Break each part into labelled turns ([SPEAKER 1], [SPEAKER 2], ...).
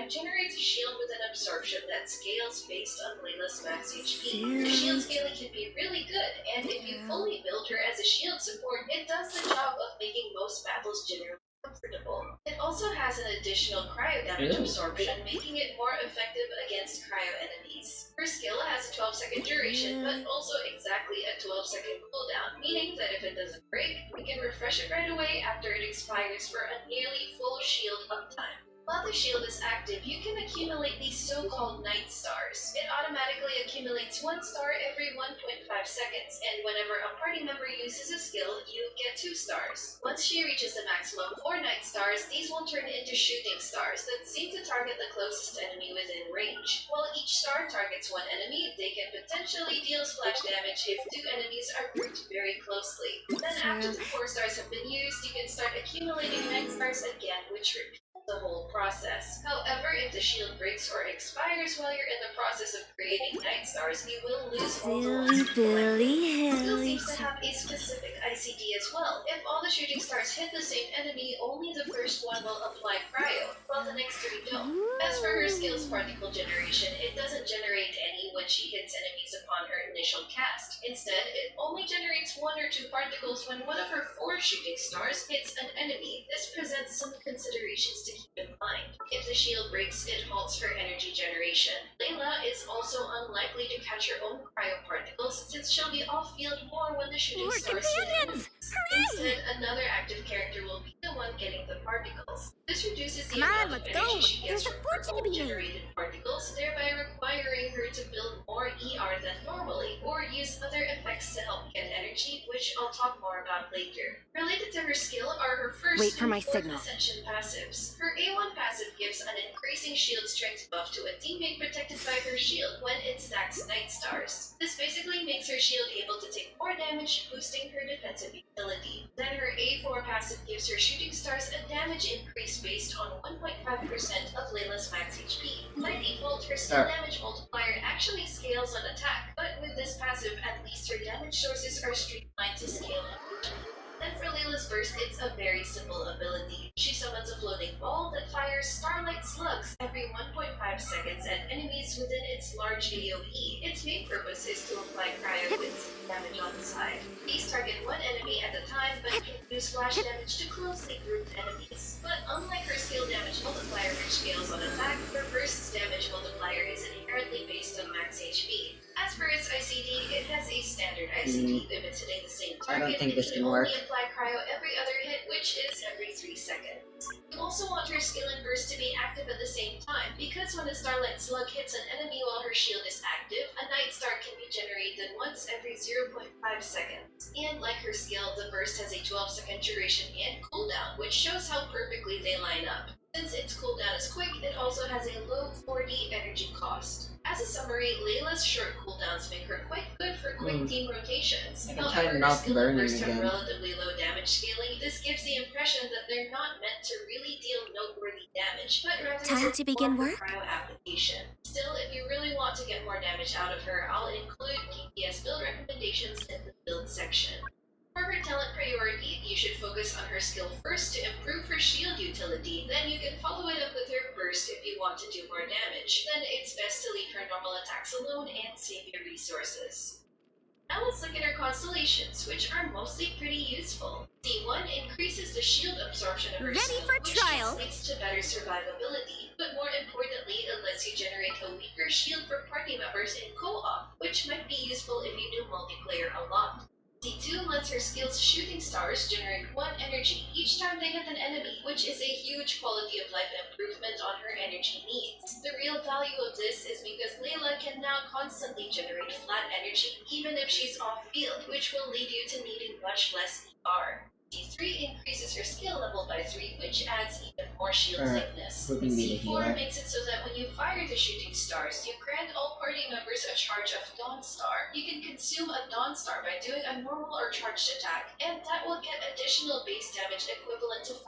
[SPEAKER 1] and generates a shield with an absorption that scales based on Layla's max HP. The shield scaling can be really good, and if you fully build her as a shield support, it does the job of making most battles generally comfortable. It also has an additional cryo damage absorption, making it more effective against cryo enemies. Her skill has a 12-second duration, but also exactly a 12-second cooldown, meaning that if it doesn't break, we can refresh it right away after it expires for a nearly full shield uptime. While the shield is active, you can accumulate these so-called Night Stars. It automatically accumulates 1 star every 1.5 seconds, and whenever a party member uses a skill, you get 2 stars. Once she reaches the maximum 4 Night Stars, these will turn into shooting stars that seem to target the closest enemy within range. While each star targets one enemy, they can potentially deal splash damage if 2 enemies are grouped very closely. Then after the 4 stars have been used, you can start accumulating Night Stars again, which repeats the whole process. However, if the shield breaks or expires while you're in the process of creating Night Stars, you will lose all the ones you collected. Skill seems to have a specific ICD as well. If all the shooting stars hit the same enemy, only the first one will apply cryo, while the next 3 don't. As for her skill's particle generation, it doesn't generate any when she hits enemies upon her initial cast. Instead, it only generates 1 or 2 particles when one of her 4 shooting stars hits an enemy. This presents some considerations to keep in mind. If the shield breaks, it halts her energy generation. Layla is also unlikely to catch her own cryo particles since she'll be off-field more when the shooting stars hit enemies. Instead, another active character will be the one getting the particles. This reduces the amount of energy she gets from her own generated particles, thereby requiring her to build more ER than normally, or use other effects to help get energy, which I'll talk more about later. Related to her skill are her first and fourth Ascension passives. Her A1 passive gives an increasing shield strength buff to a teammate protected by her shield when it stacks Night Stars. This basically makes her shield able to take more damage, boosting her defensive utility. Then her A4 passive gives her shooting stars a damage increase based on 1.5% of Layla's max HP. By default, her skill damage multiplier actually scales on attack, but with this passive, at least her damage sources are streamlined to scale up. Then for Layla's burst, it's a very simple ability. She summons a floating ball that fires starlight slugs every 1.5 seconds at enemies within its large AoE. Its main purpose is to apply cryo with damage on the side. These target one enemy at a time, but can use flash damage to closely grouped enemies. But unlike her skill damage multiplier, which scales on attack, her burst's damage multiplier is inherently based on max HP. As for its ICD, it has a standard ICD limit hitting the same target.
[SPEAKER 2] I don't think this can
[SPEAKER 1] only
[SPEAKER 2] work.
[SPEAKER 1] apply cryo every other hit, which is every 3 seconds. You also want her skill and burst to be active at the same time, because when a starlight slug hits an enemy while her shield is active, a Night Star can be generated once every 0.5 seconds. And like her skill, the burst has a 12-second duration and cooldown, which shows how perfectly they line up. Since its cooldown is quick, it also has a low 40 energy cost. As a summary, Layla's short cooldowns make her quite good for quick team rotations.
[SPEAKER 2] I can turn it off and burn it again.
[SPEAKER 1] Relatively low damage scaling, this gives the impression that they're not meant to really deal noteworthy damage, but rather
[SPEAKER 3] Time to begin work?
[SPEAKER 1] cryo application. Still, if you really want to get more damage out of her, I'll include DPS build recommendations in the build section. For her talent priority, you should focus on her skill first to improve her shield utility, then you can follow it up with her burst if you want to do more damage. Then it's best to leave her normal attacks alone and save your resources. Now let's look at her constellations, which are mostly pretty useful. C1 increases the shield absorption of her skill, which translates to better survivability. But more importantly, it lets you generate a weaker shield for party members in co-op, which might be useful if you do multiplayer a lot. C2 lets her skill's shooting stars generate 1 energy each time they hit an enemy, which is a huge quality of life improvement on her energy needs. The real value of this is because Layla can now constantly generate flat energy even if she's off-field, which will lead you to needing much less ER. C3 increases her skill level by 3, which adds even more shield thickness. C4 makes it so that when you fire the shooting stars, you grant all party members a charge of Dawn Star. You can consume a Dawn Star by doing a normal or charged attack, and that will get additional base damage equivalent to 5%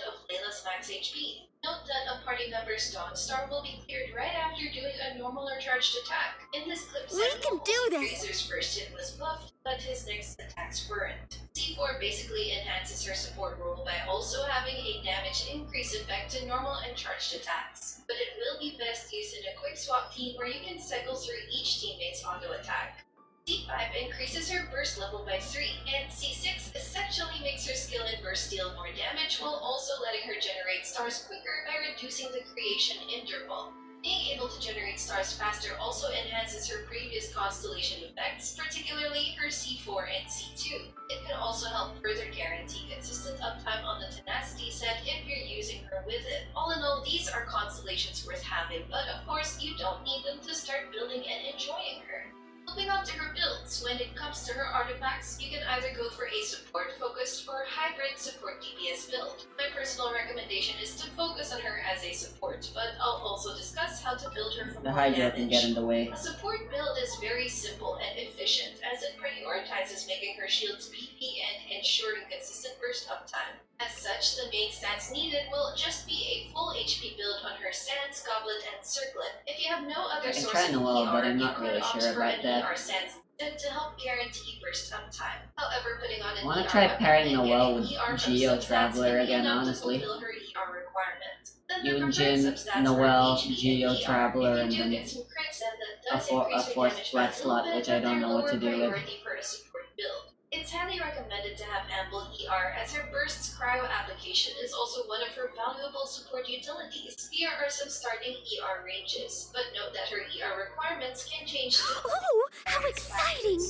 [SPEAKER 1] of Layla's max HP. Note that a party member's Dawn Star will be cleared right after doing a normal or charged attack. In this clip
[SPEAKER 3] We can do this!
[SPEAKER 1] Razor's first hit was buffed, but his next attacks weren't. C4 basically enhances her support role by also having a damage increase effect to normal and charged attacks. But it will be best used in a quick swap team where you can cycle through each teammate's auto attack. C5 increases her burst level by 3, and C6 essentially makes her skill and burst deal more damage while also letting her generate stars quicker by reducing the creation interval. Being able to generate stars faster also enhances her previous constellation effects, particularly her C4 and C2. It can also help further guarantee consistent uptime on the Tenacity set if you're using her with it. All in all, these are constellations worth having, but of course you don't need them to start building and enjoying her. Moving on to her builds, when it comes to her artifacts, you can either go for a support-focused or hybrid support DPS build. My personal recommendation is to focus on her as a support, but I'll also discuss how to build her for
[SPEAKER 2] The
[SPEAKER 1] more
[SPEAKER 2] Hydra can get in
[SPEAKER 1] damage.
[SPEAKER 2] the way.
[SPEAKER 1] A support build is very simple and efficient, as it prioritizes making her shields PP and ensuring consistent burst uptime. As such, the main stats needed will just be a full HP build on her Sands, Goblet, and Circlet. If you have no other
[SPEAKER 2] I can
[SPEAKER 1] source
[SPEAKER 2] try
[SPEAKER 1] of
[SPEAKER 2] Noelle, but
[SPEAKER 1] ER,
[SPEAKER 2] I'm
[SPEAKER 1] you
[SPEAKER 2] not
[SPEAKER 1] could
[SPEAKER 2] really
[SPEAKER 1] opt
[SPEAKER 2] sure
[SPEAKER 1] for
[SPEAKER 2] about
[SPEAKER 1] an
[SPEAKER 2] that.
[SPEAKER 1] ER Sands to help guarantee burst uptime. However, putting on an
[SPEAKER 2] I wanna
[SPEAKER 1] ER
[SPEAKER 2] try
[SPEAKER 1] weapon
[SPEAKER 2] pairing
[SPEAKER 1] and
[SPEAKER 2] Noelle
[SPEAKER 1] getting
[SPEAKER 2] with
[SPEAKER 1] ER from
[SPEAKER 2] Geo
[SPEAKER 1] substats
[SPEAKER 2] Traveler
[SPEAKER 1] can be
[SPEAKER 2] again,
[SPEAKER 1] enough to
[SPEAKER 2] honestly.
[SPEAKER 1] fulfill her ER requirement. Then the
[SPEAKER 2] Yunjin,
[SPEAKER 1] preferred substats
[SPEAKER 2] Noelle,
[SPEAKER 1] are HP and
[SPEAKER 2] Geo
[SPEAKER 1] ER.
[SPEAKER 2] Traveler,
[SPEAKER 1] If
[SPEAKER 2] and
[SPEAKER 1] you do
[SPEAKER 2] then
[SPEAKER 1] get some crits, then that
[SPEAKER 2] a
[SPEAKER 1] does increase her
[SPEAKER 2] fourth
[SPEAKER 1] damage by
[SPEAKER 2] flat
[SPEAKER 1] a little
[SPEAKER 2] slot,
[SPEAKER 1] bit,
[SPEAKER 2] which I
[SPEAKER 1] but
[SPEAKER 2] don't
[SPEAKER 1] they're
[SPEAKER 2] know what to
[SPEAKER 1] lower
[SPEAKER 2] do with.
[SPEAKER 1] priority for a support build. It's highly recommended to have ample ER, as her burst's cryo application is also one of her valuable support utilities. Here are some starting ER ranges, but note that her ER requirements can change to
[SPEAKER 3] Oh, how exciting!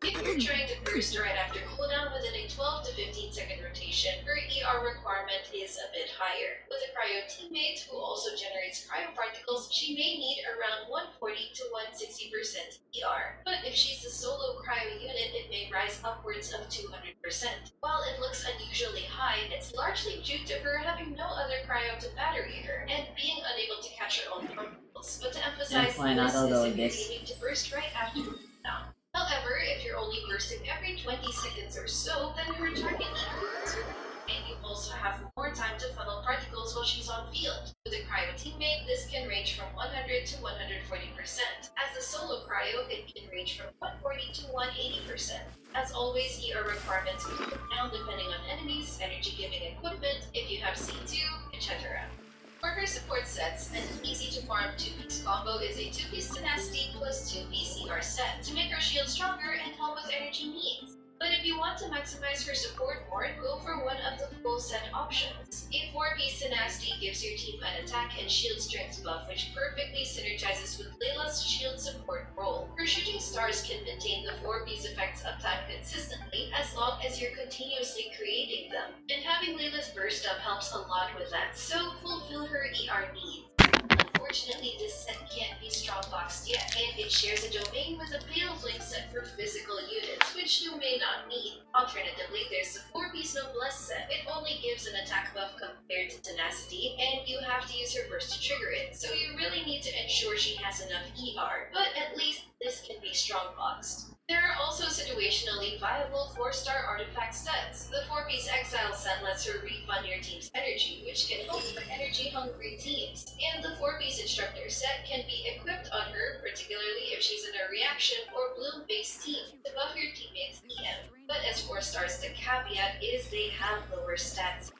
[SPEAKER 1] if you're trying to burst right after cooldown within a 12 to 15 second rotation, her ER requirement is a bit higher. With a cryo teammate who also generates cryo particles, she may need around 140 to 160% ER. But if she's a solo cryo unit, it may rise upwards of 200%. While it looks unusually high, it's largely due to her having no other cryo to battery her, and being unable to catch her own particles. But to emphasize,
[SPEAKER 2] why not,
[SPEAKER 1] this
[SPEAKER 2] although
[SPEAKER 1] is if you're
[SPEAKER 2] this-
[SPEAKER 1] aiming to burst right after cooldown. However, if you're only bursting every 20 seconds or so, then her target equals her, and you also have more time to funnel particles while she's on field. With a cryo teammate, this can range from 100 to 140%. As a solo cryo, it can range from 140 to 180%. As always, ER requirements can go down depending on enemies, energy-giving equipment, if you have C2, etc. For her support sets, an easy-to-farm 2-piece combo is a 2-piece Tenacity plus 2-piece ER set to make her shield stronger and help with energy needs. But if you want to maximize her support more, go for one of the full set options. A 4-piece Tenacity gives your team an attack and shield strength buff, which perfectly synergizes with Layla's shield support role. Her shooting stars can maintain the 4-piece effects uptime consistently as long as you're continuously creating them. And having Layla's burst up helps a lot with that, so fulfill her ER needs. Unfortunately, this set can't be strong-boxed yet, and it shares a domain with a Pale Flame set for physical units, which you may not need. Alternatively, there's the 4-piece Noblesse set. It only gives an attack buff compared to Tenacity, and you have to use her burst to trigger it, so you really need to ensure she has enough ER, but at least this can be strong-boxed. There are also situationally viable 4-star artifact sets. The 4-piece Exile set lets her refund your team's energy, which can help for energy-hungry teams. And the 4-piece Instructor set can be equipped on her, particularly if she's in a reaction or bloom-based team, to buff your teammates' EM. But as 4 stars, the caveat is they have lower stats.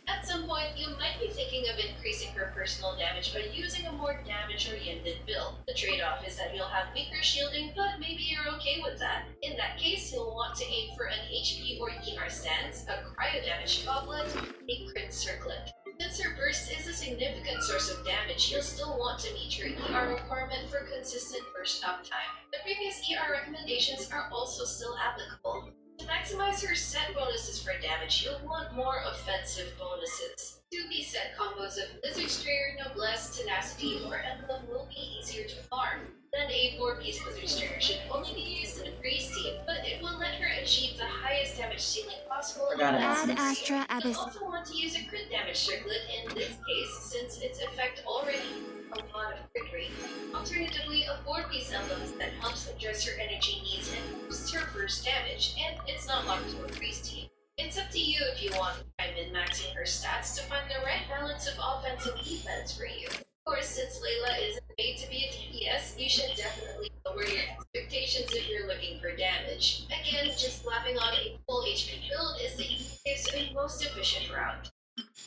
[SPEAKER 1] At some point, you might be thinking of increasing her personal damage by using a more damage-oriented build. The trade-off is that you'll have weaker shielding, but maybe you're okay with that. In that case, you'll want to aim for an HP or ER stance, a cryo damage goblet, a crit circlet. Since her burst is a significant source of damage, you'll still want to meet her ER requirement for consistent burst uptime. The previous ER recommendations are also still applicable. To maximize her set bonuses for damage, you'll want more offensive bonuses. 2-piece set combos of Blizzard Strayer, Noblesse, Tenacity, or Emblem will be easier to farm. Then a 4-piece Blizzard Strayer should only be used in a Breeze team, but it will let her achieve the highest damage ceiling possible in
[SPEAKER 2] Forgot
[SPEAKER 1] that
[SPEAKER 2] about
[SPEAKER 3] Ad
[SPEAKER 2] this.
[SPEAKER 1] scenario.
[SPEAKER 3] Astra
[SPEAKER 1] You'll
[SPEAKER 3] Abyss.
[SPEAKER 1] also want to use a crit damage circlet in this case, since its effect already a lot of crit rate. Alternatively, a 4-piece emblem that helps address her energy needs and boosts her burst damage, and it's not locked to a Breeze team. It's up to you if you want to try min-maxing her stats to find the right balance of offense and defense for you. Of course, since Layla isn't made to be a DPS, you should definitely lower your expectations if you're looking for damage. Again, just slapping on a full HP build is the easiest and most efficient route.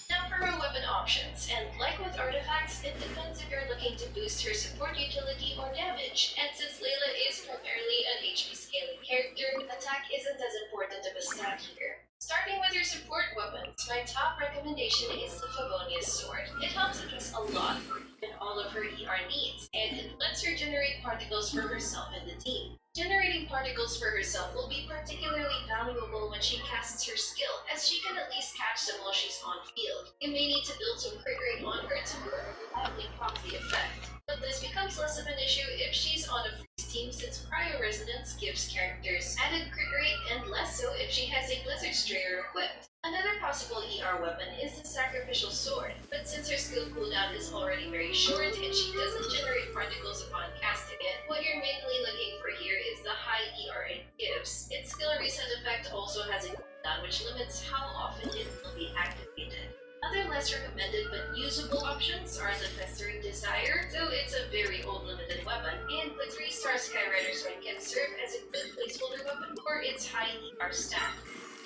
[SPEAKER 1] Now for her weapon options, and like with artifacts, it depends if you're looking to boost her support utility or damage, and since Layla is primarily an HP scaling character, attack isn't as important of a stat here. Starting with your support weapons, my top recommendation is the Favonius Sword. It helps address a lot in all of her ER needs, and it lets her generate particles for herself and the team. Generating particles for herself will be particularly valuable when she casts her skill, as she can at least catch them while she's on field. You may need to build some crit rate on her to more reliably proc the effect, but this becomes less of an issue if she's on a freeze team since Cryo Resonance gives characters added crit rate and less so if she has a Blizzard Strayer equipped. Another possible ER weapon is the Sacrificial Sword, but since her skill cooldown is already very short and she doesn't generate particles upon casting it, what you're mainly looking for here is the high ER it gives. Its skill reset effect also has a cooldown which limits how often it will be activated. Other less recommended but usable options are the Festering Desire, though it's a very old limited weapon, and the 3-star Skyrider's Ring can serve as a good placeholder weapon for its high ER stat.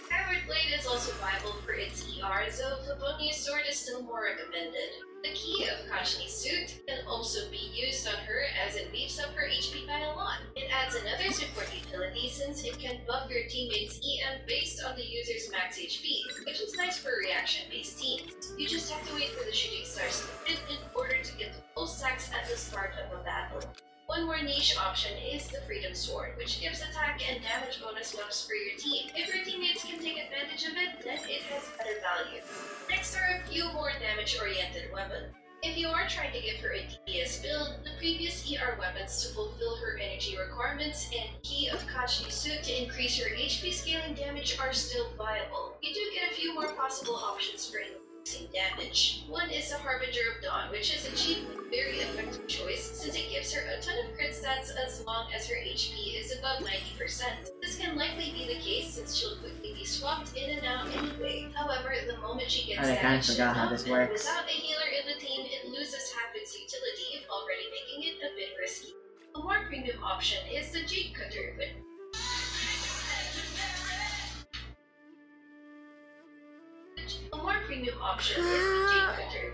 [SPEAKER 1] Skyward Blade is also viable for its ER, though Favonius Sword is still more recommended. The Key of Kashni's Suit can also be used on her as it beefs up her HP by a lot. It adds another support utility since it can buff your teammates' EM based on the user's max HP, which is nice for reaction-based teams. You just have to wait for the shooting stars to hit in order to get the full stacks at the start of a battle. One more niche option is the Freedom Sword, which gives attack and damage bonus buffs for your team. If your teammates can take advantage of it, then it has better value. Next are a few more damage-oriented weapons. If you are trying to give her a DPS build, the previous ER weapons to fulfill her energy requirements and Key of Kashni's Suit to increase her HP scaling damage are still viable. You do get a few more possible options for increasing damage. One is the Harbinger of Dawn, which is a cheap and very effective choice since it gives her a ton of crit stats as long as her HP is above 90%. This can likely be the case since she'll quickly be swapped in and out anyway. However, the moment she gets
[SPEAKER 2] I kind of
[SPEAKER 1] damaged
[SPEAKER 2] forgot how
[SPEAKER 1] enough
[SPEAKER 2] this
[SPEAKER 1] and
[SPEAKER 2] works.
[SPEAKER 1] without a healer in the team, it loses half its utility, already making it a bit risky. A more premium option is the Jade Cutter, but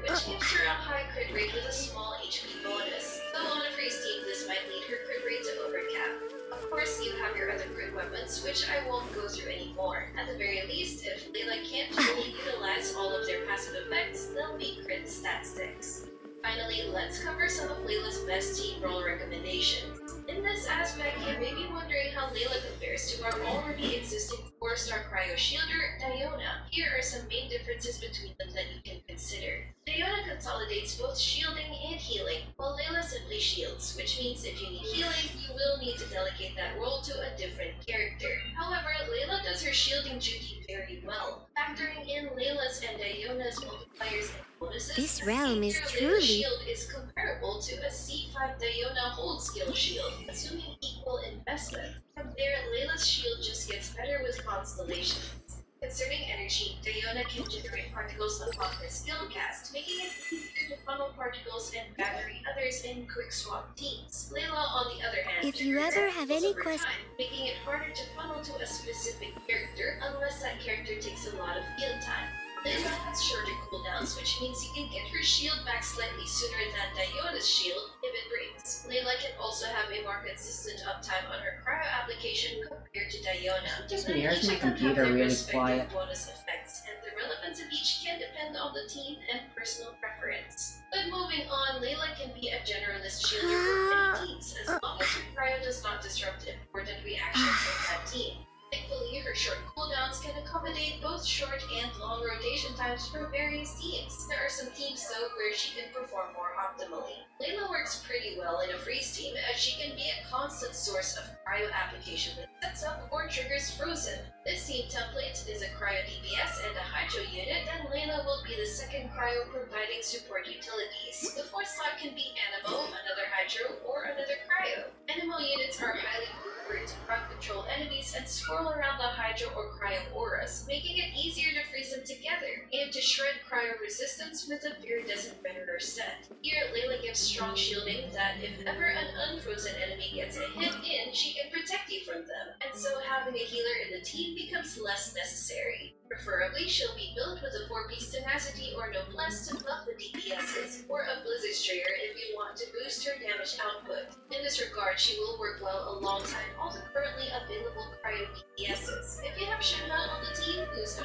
[SPEAKER 1] which gives her a high crit rate with a small HP bonus. Though on a freeze team, this might lead her crit rate to overcap. Of course, you have your other crit weapons, which I won't go through anymore. At the very least, if Layla can't fully utilize all of their passive effects, they'll be crit stat sticks. Finally, let's cover some of Layla's best team role recommendations. In this aspect, you may be wondering how Layla compares to our already existing 4-star Cryo Shielder, Diona. Here are some main differences between them that you can consider. Diona consolidates both shielding and healing, while Layla simply shields, which means if you need healing, you will need to delegate that role to a different character. However, Layla does her shielding duty very well. Factoring in Layla's and Diona's multipliers and bonuses,
[SPEAKER 3] This realm is
[SPEAKER 1] Layla's
[SPEAKER 3] truly
[SPEAKER 1] shield is comparable to a C5 Diona hold skill shield, assuming equal investment. From there, Layla's shield just gets better with constellations. Concerning energy, Diona can generate particles upon her skill cast, making it easier to funnel particles and battery others in quick swap teams. Layla, on the other hand,
[SPEAKER 3] If you
[SPEAKER 1] generates
[SPEAKER 3] ever have
[SPEAKER 1] particles
[SPEAKER 3] any
[SPEAKER 1] over
[SPEAKER 3] quest-
[SPEAKER 1] time, making it harder to funnel to a specific character unless that character takes a lot of field time. Layla has shorter cooldowns, which means you can get her shield back slightly sooner than Diona's shield if it breaks. Layla can also have a more consistent uptime on her cryo application compared to Diona.
[SPEAKER 2] Just
[SPEAKER 1] Then
[SPEAKER 2] me, here's
[SPEAKER 1] each
[SPEAKER 2] my
[SPEAKER 1] of them have
[SPEAKER 2] computer
[SPEAKER 1] their
[SPEAKER 2] really
[SPEAKER 1] respective
[SPEAKER 2] quiet.
[SPEAKER 1] bonus effects, and the relevance of each can depend on the team and personal preference. But moving on, Layla can be a generalist shielder for many teams, as long as her cryo does not disrupt important reactions of that team. Thankfully, her short cooldowns can accommodate both short and long rotation times for various teams. There are some teams, though, where she can perform more optimally. Layla works pretty well in a freeze team, as she can be a constant source of cryo application that sets up or triggers Frozen. This team template is a cryo DPS and a hydro unit, and Layla will be the second cryo providing support utilities. The fourth slot can be Anemo, another hydro, or another cryo. Anemo units are highly effort to crowd control enemies and swirl around the Hydro or Cryo auras, making it easier to freeze them together, and to shred Cryo resistance with a Iridescent Renderer set. Here, Layla gives strong shielding that if ever an unfrozen enemy gets a hit in, she can protect you from them, and so having a healer in the team becomes less necessary. Preferably, she'll be built with a 4-piece tenacity or noblesse to buff the DPSs, or a Blizzard Strayer if you want to boost her damage output. In this regard, she will work well alongside all the currently available Cryo DPSs. If you have Shenhe on the team, who's a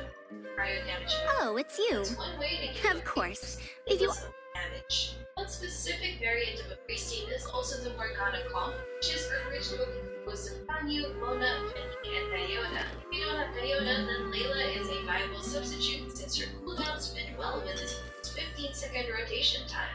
[SPEAKER 1] Cryo damage output,
[SPEAKER 3] Oh, it's you.
[SPEAKER 1] that's one way to get
[SPEAKER 3] Of course. If you
[SPEAKER 1] damage. One specific variant of a priest team is also the Morgana comp, which is originally composed of Ganyu, Mona, Penny, and Diona. If you don't have Diona, then Layla is a viable substitute since her cooldowns fit well with its 15-second rotation time.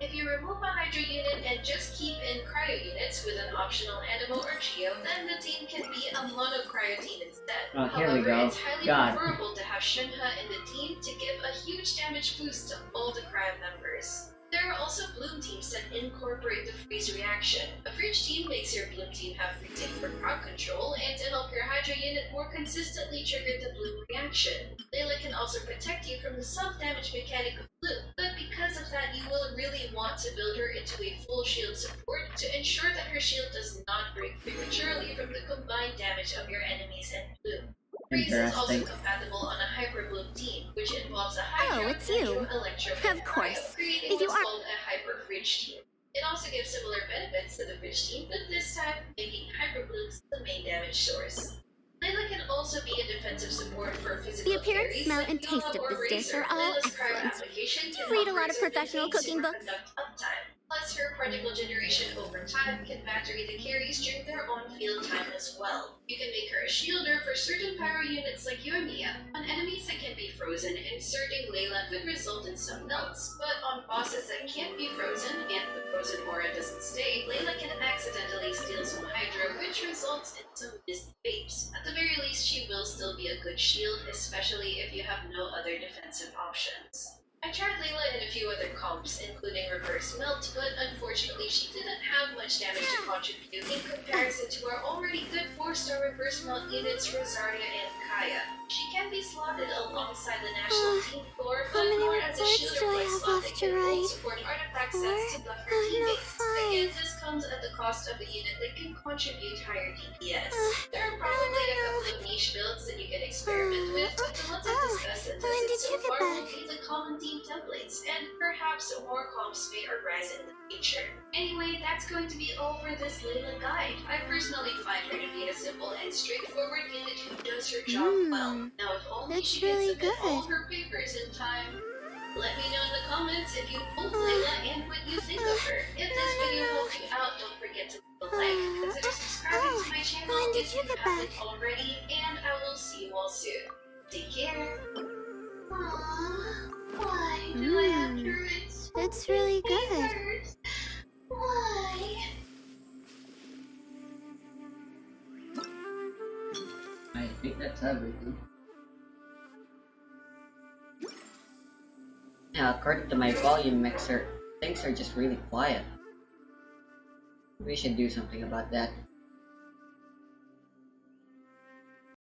[SPEAKER 1] If you remove a Hydro unit and just keep in Cryo units with an optional Animo or Geo, then the team can be a mono Cryo team instead.
[SPEAKER 2] Oh, here
[SPEAKER 1] However,
[SPEAKER 2] we go.
[SPEAKER 1] it's highly
[SPEAKER 2] God.
[SPEAKER 1] preferable to have Shenhe in the team to give a huge damage boost to all the Cryo members. There are also Bloom teams that incorporate the freeze reaction. A Fridge team makes your Bloom team have freezing for crowd control, and to help your Hydro unit more consistently trigger the Bloom reaction. Layla can also protect you from the self-damage mechanic of Bloom, but because of that you will really want to build her into a full shield support to ensure that her shield does not break prematurely from the combined damage of your enemies and Bloom. Freeze is also
[SPEAKER 2] Interesting.
[SPEAKER 1] compatible on a Hyper Bloom team, which involves a
[SPEAKER 3] Oh,
[SPEAKER 1] Hydro,
[SPEAKER 3] it's you.
[SPEAKER 1] Electro, Electro,
[SPEAKER 3] Of
[SPEAKER 1] and
[SPEAKER 3] course.
[SPEAKER 1] Cryo, creating
[SPEAKER 3] If you
[SPEAKER 1] what's
[SPEAKER 3] are-
[SPEAKER 1] called a Hyper Fridge team. It also gives similar benefits to the Fridge team, but this time making Hyper Blooms the main damage source. Layla can also be a defensive support for physical
[SPEAKER 3] The appearance,
[SPEAKER 1] carries
[SPEAKER 3] smell,
[SPEAKER 1] like
[SPEAKER 3] and
[SPEAKER 1] Noah
[SPEAKER 3] taste of
[SPEAKER 1] or
[SPEAKER 3] this dish
[SPEAKER 1] Razor.
[SPEAKER 3] are all
[SPEAKER 1] Layla's cryo
[SPEAKER 3] excellent.
[SPEAKER 1] application
[SPEAKER 3] Do you
[SPEAKER 1] can
[SPEAKER 3] read a
[SPEAKER 1] help
[SPEAKER 3] lot of
[SPEAKER 1] Razor
[SPEAKER 3] professional
[SPEAKER 1] maintain
[SPEAKER 3] cooking books?
[SPEAKER 1] superconduct uptime. Plus, her particle generation over time can battery the carries during their on-field time as well. You can make her a shielder for certain pyro units like Yoimiya. On enemies that can be frozen, inserting Layla could result in some melts, but on bosses that can't be frozen and the frozen aura doesn't stay, Layla can accidentally steal some Hydro, which results in some missed vapes. At the very least, she will still be a good shield, especially if you have no other defensive options. I tried Layla in a few other comps, including Reverse Melt, but unfortunately she didn't have much damage to contribute in comparison to our already good 4-star Reverse Melt units Rosaria and Kaya. She can be slotted alongside the national team floor,
[SPEAKER 3] How
[SPEAKER 1] but
[SPEAKER 3] many
[SPEAKER 1] more as a
[SPEAKER 3] words
[SPEAKER 1] shielder
[SPEAKER 3] do I
[SPEAKER 1] by
[SPEAKER 3] have
[SPEAKER 1] slot
[SPEAKER 3] left
[SPEAKER 1] that
[SPEAKER 3] to
[SPEAKER 1] can
[SPEAKER 3] write?
[SPEAKER 1] support artifact
[SPEAKER 3] Four?
[SPEAKER 1] sets to buff her
[SPEAKER 3] Oh, no,
[SPEAKER 1] teammates. Again,
[SPEAKER 3] 5.
[SPEAKER 1] this comes at the cost of a unit that can contribute higher DPS. There are
[SPEAKER 3] no,
[SPEAKER 1] probably a
[SPEAKER 3] no.
[SPEAKER 1] couple of niche builds that you can experiment with, but the ones I've discussed in
[SPEAKER 3] When
[SPEAKER 1] this
[SPEAKER 3] did you
[SPEAKER 1] so
[SPEAKER 3] get
[SPEAKER 1] far will
[SPEAKER 3] back?
[SPEAKER 1] be the common team templates, and perhaps more comps may arise in the future. Anyway, that's going to be all for this Layla guide. I personally find her to be a simple and straightforward unit who does her job well. Now, if only
[SPEAKER 3] That's
[SPEAKER 1] she can
[SPEAKER 3] really
[SPEAKER 1] submit all
[SPEAKER 3] good.
[SPEAKER 1] her papers in time. Let me know in the comments if you pulled Layla and what you think of her. If this video helped you out, don't forget to leave a like, consider subscribing to my channel
[SPEAKER 3] When did
[SPEAKER 1] if
[SPEAKER 3] you
[SPEAKER 1] you
[SPEAKER 3] get
[SPEAKER 1] haven't
[SPEAKER 3] back?
[SPEAKER 1] already, and I will see you all soon. Take care. Aww, why do I have to rinse
[SPEAKER 3] It's really good.
[SPEAKER 1] papers? Why?
[SPEAKER 2] I think that's everything. Yeah, according to my volume mixer, things are just really quiet. We should do something about that.